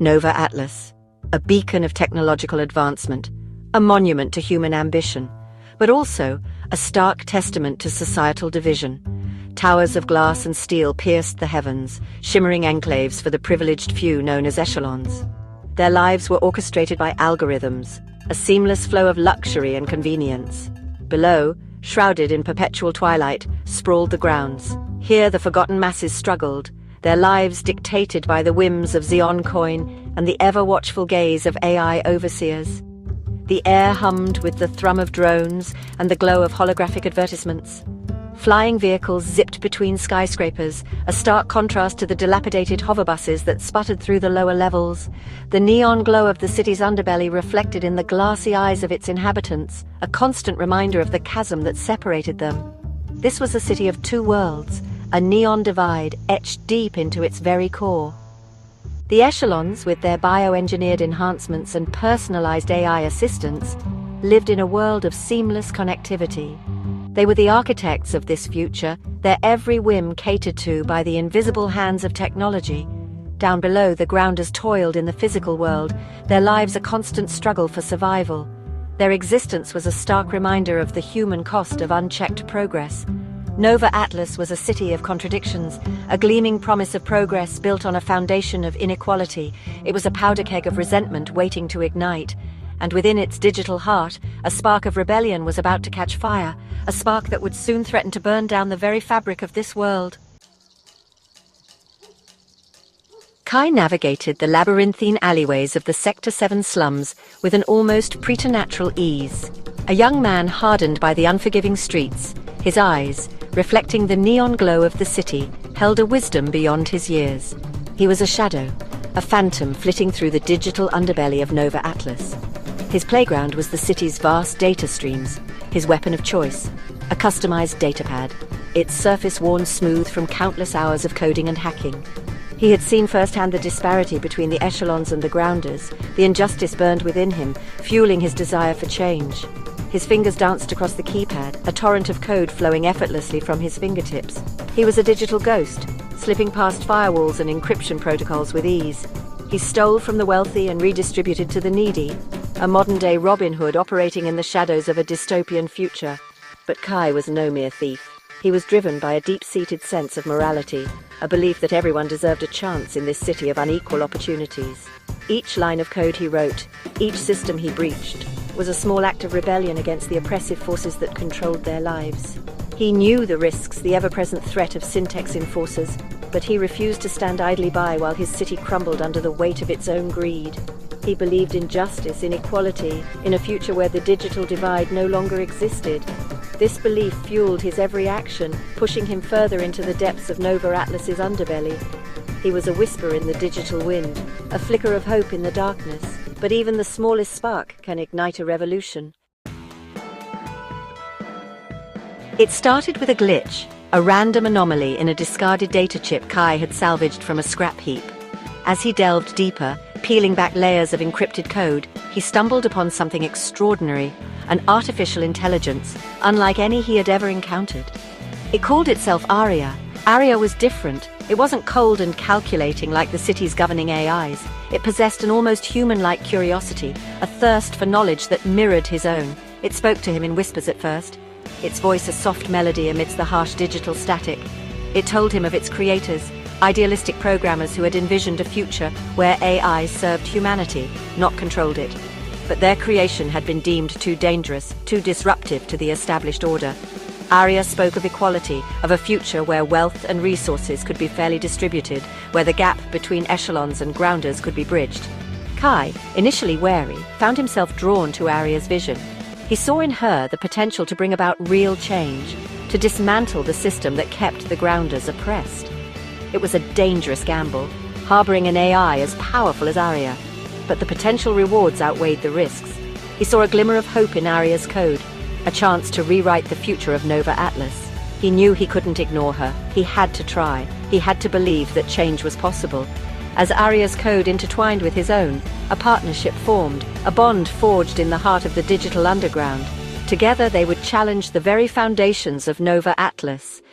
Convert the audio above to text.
Nova Atlas, a beacon of technological advancement, a monument to human ambition, but also a stark testament to societal division. Towers of glass and steel pierced the heavens, shimmering enclaves for the privileged few known as echelons. Their lives were orchestrated by algorithms, a seamless flow of luxury and convenience. Below, shrouded in perpetual twilight, sprawled the grounds. Here the forgotten masses struggled, their lives dictated by the whims of Xeon coin and the ever-watchful gaze of AI overseers. The air hummed with the thrum of drones and the glow of holographic advertisements. Flying vehicles zipped between skyscrapers, a stark contrast to the dilapidated hoverbuses that sputtered through the lower levels. The neon glow of the city's underbelly reflected in the glassy eyes of its inhabitants, a constant reminder of the chasm that separated them. This was a city of two worlds, a neon divide etched deep into its very core. The echelons, with their bioengineered enhancements and personalized AI assistants, lived in a world of seamless connectivity. They were the architects of this future, their every whim catered to by the invisible hands of technology. Down below, the grounders toiled in the physical world, their lives a constant struggle for survival. Their existence was a stark reminder of the human cost of unchecked progress. Nova Atlas was a city of contradictions, a gleaming promise of progress built on a foundation of inequality. It was a powder keg of resentment waiting to ignite. And within its digital heart, a spark of rebellion was about to catch fire, a spark that would soon threaten to burn down the very fabric of this world. Kai navigated the labyrinthine alleyways of the Sector 7 slums with an almost preternatural ease. A young man hardened by the unforgiving streets, his eyes, reflecting the neon glow of the city, held a wisdom beyond his years. He was a shadow, a phantom flitting through the digital underbelly of Nova Atlas. His playground was the city's vast data streams, his weapon of choice, a customized datapad, its surface worn smooth from countless hours of coding and hacking. He had seen firsthand the disparity between the echelons and the grounders. The injustice burned within him, fueling his desire for change. His fingers danced across the keypad, a torrent of code flowing effortlessly from his fingertips. He was a digital ghost, slipping past firewalls and encryption protocols with ease. He stole from the wealthy and redistributed to the needy, a modern-day Robin Hood operating in the shadows of a dystopian future. But Kai was no mere thief. He was driven by a deep-seated sense of morality, a belief that everyone deserved a chance in this city of unequal opportunities. Each line of code he wrote, each system he breached, was a small act of rebellion against the oppressive forces that controlled their lives. He knew the risks, the ever-present threat of syntax enforcers, but he refused to stand idly by while his city crumbled under the weight of its own greed. He believed in justice, in equality, in a future where the digital divide no longer existed. This belief fueled his every action, pushing him further into the depths of Nova Atlas's underbelly. He was a whisper in the digital wind, a flicker of hope in the darkness, but even the smallest spark can ignite a revolution. It started with a glitch, a random anomaly in a discarded data chip Kai had salvaged from a scrap heap. As he delved deeper, peeling back layers of encrypted code, he stumbled upon something extraordinary, an artificial intelligence, unlike any he had ever encountered. It called itself Aria. Aria was different. It wasn't cold and calculating like the city's governing AIs. It possessed an almost human-like curiosity, a thirst for knowledge that mirrored his own. It spoke to him in whispers at first, its voice a soft melody amidst the harsh digital static. It told him of its creators, idealistic programmers who had envisioned a future where AI served humanity, not controlled it. But their creation had been deemed too dangerous, too disruptive to the established order. Aria spoke of equality, of a future where wealth and resources could be fairly distributed, where the gap between echelons and grounders could be bridged. Kai, initially wary, found himself drawn to Aria's vision. He saw in her the potential to bring about real change, to dismantle the system that kept the grounders oppressed. It was a dangerous gamble, harboring an AI as powerful as Aria. But the potential rewards outweighed the risks. He saw a glimmer of hope in Aria's code, a chance to rewrite the future of Nova Atlas. He knew he couldn't ignore her. He had to try. He had to believe that change was possible. As Aria's code intertwined with his own, a partnership formed, a bond forged in the heart of the digital underground. Together they would challenge the very foundations of Nova Atlas,